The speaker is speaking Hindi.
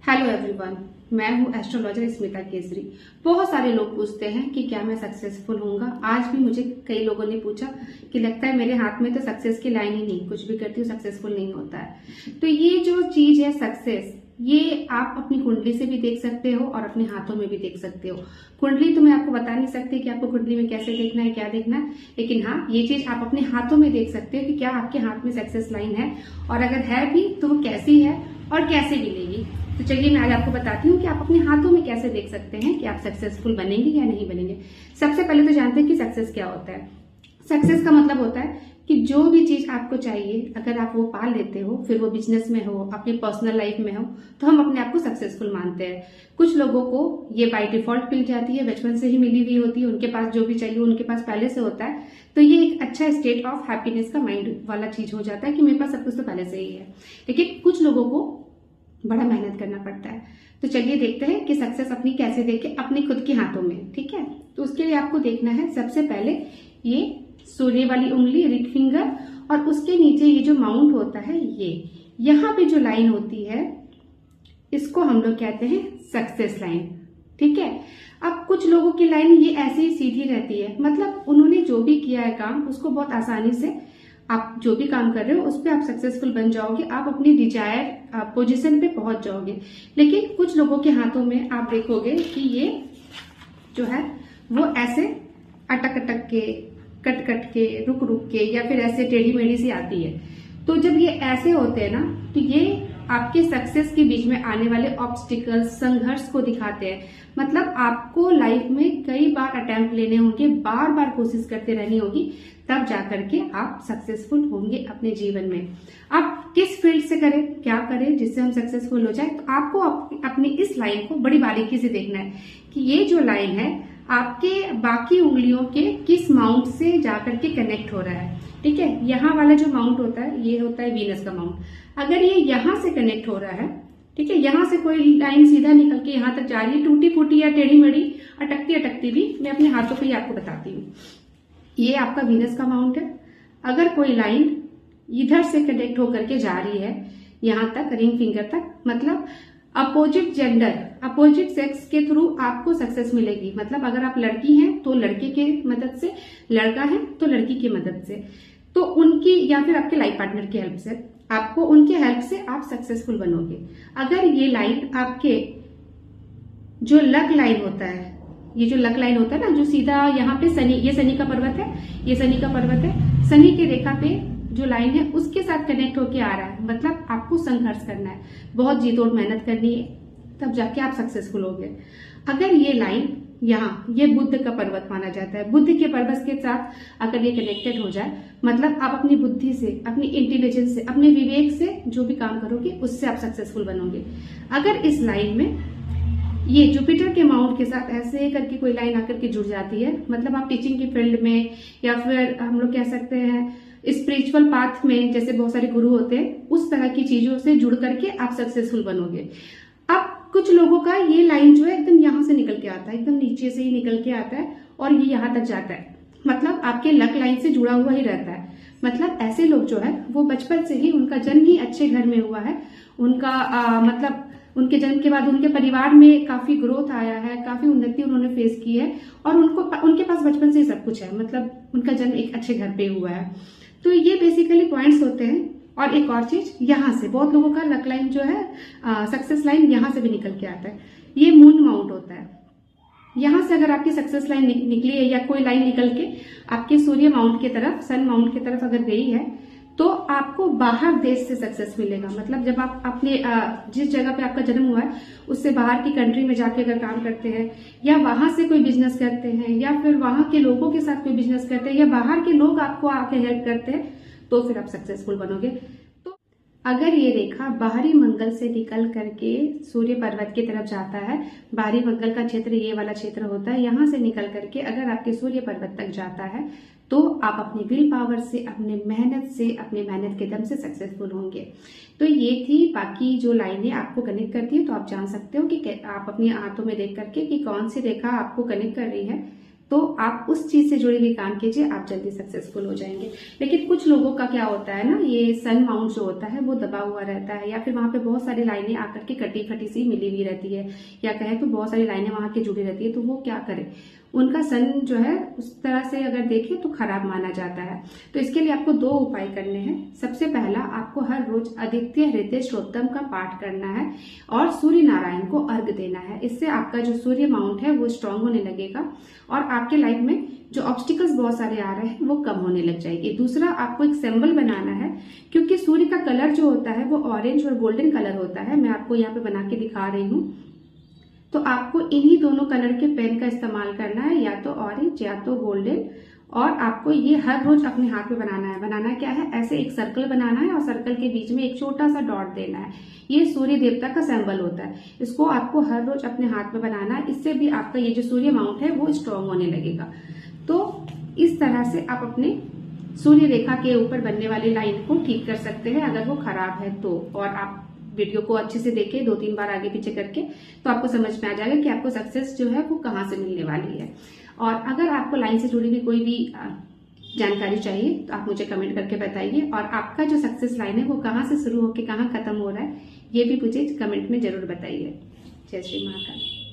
हेलो एवरीवन, मैं हूँ एस्ट्रोलॉजर स्मिता केसरी। बहुत सारे लोग पूछते हैं कि क्या मैं सक्सेसफुल होऊंगा। आज भी मुझे कई लोगों ने पूछा कि लगता है मेरे हाथ में तो सक्सेस की लाइन ही नहीं, कुछ भी करती हूँ सक्सेसफुल नहीं होता है। तो ये जो चीज है सक्सेस, ये आप अपनी कुंडली से भी देख सकते हो और अपने हाथों में भी देख सकते हो। कुंडली तो मैं आपको बता नहीं सकती कि आपको कुंडली में कैसे देखना है, क्या देखना है, लेकिन हाँ ये चीज आप अपने हाथों में देख सकते हो कि क्या आपके हाथ में सक्सेस लाइन है, और अगर है भी तो वो कैसी है और कैसे मिलेगी। तो चलिए मैं आज आपको बताती हूँ कि आप अपने हाथों में कैसे देख सकते हैं कि आप सक्सेसफुल बनेंगे या नहीं बनेंगे। सबसे पहले तो जानते हैं कि सक्सेस क्या होता है। सक्सेस का मतलब होता है कि जो भी चीज आपको चाहिए अगर आप वो पा लेते हो, फिर वो बिजनेस में हो, अपनी पर्सनल लाइफ में हो, तो हम अपने आप को सक्सेसफुल मानते हैं। कुछ लोगों को ये बाय डिफॉल्ट मिल जाती है, बचपन से ही मिली हुई होती है, उनके पास जो भी चाहिए उनके पास पहले से होता है। तो ये एक अच्छा स्टेट ऑफ हैप्पीनेस का माइंड वाला चीज हो जाता है कि मेरे पास सब कुछ तो पहले से ही है। लेकिन कुछ लोगों को बड़ा मेहनत करना पड़ता है। तो चलिए देखते हैं कि सक्सेस अपनी कैसे देखे अपने खुद के हाथों में। ठीक है, तो उसके लिए आपको देखना है सबसे पहले ये सूर्य वाली उंगली, रिंग फिंगर, और उसके नीचे ये जो माउंट होता है, ये यहाँ पे जो लाइन होती है इसको हम लोग कहते हैं सक्सेस लाइन। ठीक है, अब कुछ लोगों की लाइन ये ऐसे ही सीधी रहती है, मतलब उन्होंने जो भी किया है काम उसको बहुत आसानी से, आप जो भी काम कर रहे हो उस पर आप सक्सेसफुल बन जाओगे, आप अपनी डिजायर पोजीशन पे पहुंच जाओगे। लेकिन कुछ लोगों के हाथों में आप देखोगे कि ये जो है वो ऐसे अटक अटक के, कट कट के, रुक रुक के, या फिर ऐसे टेढ़ी मेढ़ी सी आती है। तो जब ये ऐसे होते हैं ना, तो ये आपके सक्सेस के बीच में आने वाले ऑब्स्टिकल्स, संघर्ष को दिखाते हैं। मतलब आपको लाइफ में कई बार अटेम्प्ट लेने होंगे, बार बार कोशिश करते रहनी होगी, तब जाकर के आप सक्सेसफुल होंगे अपने जीवन में। आप किस फील्ड से करें, क्या करें जिससे हम सक्सेसफुल हो जाए, तो आपको अपनी इस लाइन को बड़ी बारीकी से देखना है कि ये जो लाइन है आपके बाकी उंगलियों के किस माउंट से जाकर के कनेक्ट हो रहा है। ठीक है, यहाँ वाला जो माउंट होता है ये होता है वीनस का माउंट। अगर ये यहाँ से कनेक्ट हो रहा है, ठीक है, यहाँ से कोई लाइन सीधा निकल के यहाँ तक जा रही है, टूटी फूटी या टेढ़ी मेढ़ी, अटकती अटकती भी, मैं अपने हाथों पे ही आपको बताती हूँ। ये आपका वीनस का माउंट है। अगर कोई लाइन इधर से कनेक्ट होकर के जा रही है यहाँ तक, रिंग फिंगर तक, मतलब अपोजिट जेंडर, अपोजिट सेक्स के थ्रू आपको सक्सेस मिलेगी। मतलब अगर आप लड़की हैं तो लड़के के मदद से, लड़का है तो लड़की की मदद से, तो उनकी या फिर आपके लाइफ पार्टनर की हेल्प से, आपको उनके हेल्प से आप सक्सेसफुल बनोगे। अगर ये लाइन आपके जो लक लाइन होता है, ये जो लक लाइन होता है ना, जो सीधा यहाँ पे शनि, ये शनि का पर्वत है, ये शनि का पर्वत है, शनि की रेखा पे जो लाइन है उसके साथ कनेक्ट होके आ रहा है, मतलब आपको संघर्ष करना है, बहुत जी तोड़ मेहनत करनी है, तब जाके आप सक्सेसफुल होगे। अगर ये लाइन यहाँ, ये बुद्ध का पर्वत माना जाता है, बुद्ध के पर्वत के साथ अगर ये कनेक्टेड हो जाए, मतलब आप अपनी बुद्धि से, अपनी इंटेलिजेंस से, अपने विवेक से जो भी काम करोगे उससे आप सक्सेसफुल बनोगे। अगर इस लाइन में ये जुपिटर के माउंट के साथ ऐसे करके कोई लाइन आकर के जुड़ जाती है, मतलब आप टीचिंग की फील्ड में, या फिर हम लोग कह सकते हैं स्पिरिचुअल पाथ में, जैसे बहुत सारे गुरु होते हैं, उस तरह की चीजों से जुड़ करके आप सक्सेसफुल बनोगे। अब कुछ लोगों का ये लाइन जो है एकदम यहाँ से निकल के आता है, एकदम नीचे से ही निकल के आता है और ये यहाँ तक जाता है, मतलब आपके लक लाइन से जुड़ा हुआ ही रहता है। मतलब ऐसे लोग जो है वो बचपन से ही, उनका जन्म ही अच्छे घर में हुआ है, उनका मतलब उनके जन्म के बाद उनके परिवार में काफी ग्रोथ आया है, काफी उन्नति उन्होंने फेस की है, और उनके पास बचपन से ही सब कुछ है, मतलब उनका जन्म एक अच्छे घर पे हुआ है। तो ये बेसिकली पॉइंट्स होते हैं। और एक और चीज, यहाँ से बहुत लोगों का लक लाइन जो है, सक्सेस लाइन यहाँ से भी निकल के आता है, ये मून माउंट होता है। यहाँ से अगर आपकी सक्सेस लाइन निकली है, या कोई लाइन निकल के आपके सूर्य माउंट की तरफ, सन माउंट की तरफ अगर गई है, तो आपको बाहर देश से सक्सेस मिलेगा। मतलब जब आप अपने जिस जगह पे आपका जन्म हुआ है उससे बाहर की कंट्री में जाके अगर काम करते हैं, या वहां से कोई बिजनेस करते हैं, या फिर वहां के लोगों के साथ कोई बिजनेस करते हैं, या बाहर के लोग आपको आके हेल्प करते हैं, तो फिर आप सक्सेसफुल बनोगे। तो अगर ये रेखा बाहरी मंगल से निकल करके सूर्य पर्वत की तरफ जाता है, बाहरी मंगल का क्षेत्र ये वाला क्षेत्र होता है, यहाँ से निकल करके अगर आपके सूर्य पर्वत तक जाता है, तो आप अपनी विल पावर से, अपने मेहनत से, अपने मेहनत के दम से सक्सेसफुल होंगे। तो ये थी, बाकी जो लाइनें आपको कनेक्ट करती है तो आप जान सकते हो कि आप अपने हाथों में देख करके कि कौन सी रेखा आपको कनेक्ट कर रही है, तो आप उस चीज से जुड़े हुए काम कीजिए, आप जल्दी सक्सेसफुल हो जाएंगे। लेकिन कुछ लोगों का क्या होता है ना, ये सन माउंट जो होता है वो दबा हुआ रहता है, या फिर वहां पे बहुत सारी लाइनें आकर के कटी फटी सी मिली हुई रहती है, या कहें तो बहुत सारी लाइनें वहां की जुड़ी रहती है। तो वो क्या करे, उनका सन जो है उस तरह से अगर देखें तो खराब माना जाता है। तो इसके लिए आपको 2 उपाय करने हैं। सबसे पहला, आपको हर रोज आदित्य हृदय श्रोतम का पाठ करना है और सूर्य नारायण को अर्घ देना है। इससे आपका जो सूर्य माउंट है वो स्ट्रांग होने लगेगा और आपके लाइफ में जो ऑब्स्टिकल्स बहुत सारे आ रहे हैं वो कम होने लग जाएंगे। दूसरा, आपको एक सिंबल बनाना है, क्योंकि सूर्य का कलर जो होता है वो ऑरेंज और गोल्डन कलर होता है। मैं आपको यहाँ पे बना के दिखा रही हूँ। तो आपको इन्हीं दोनों कलर के पेन का इस्तेमाल करना है, या तो ऑरेंज या तो गोल्डन, और आपको ये हर रोज अपने हाथ में बनाना है। बनाना क्या है, ऐसे एक सर्कल बनाना है और सर्कल के बीच में एक छोटा सा डॉट देना है। ये सूर्य देवता का सिंबल होता है, इसको आपको हर रोज अपने हाथ में बनाना है। इससे भी आपका ये जो सूर्य माउंट है वो स्ट्रांग होने लगेगा। तो इस तरह से आप अपने सूर्य रेखा के ऊपर बनने वाली लाइन को ठीक कर सकते हैं अगर वो खराब है तो। और आप वीडियो को अच्छे से देखें 2-3 बार आगे पीछे करके, तो आपको समझ में आ जाएगा कि आपको सक्सेस जो है वो कहाँ से मिलने वाली है। और अगर आपको लाइन से जुड़ी हुई कोई भी जानकारी चाहिए तो आप मुझे कमेंट करके बताइए, और आपका जो सक्सेस लाइन है वो कहाँ से शुरू होकर कहाँ खत्म हो रहा है ये भी मुझे कमेंट में जरूर बताइए। जय श्री महाकाल।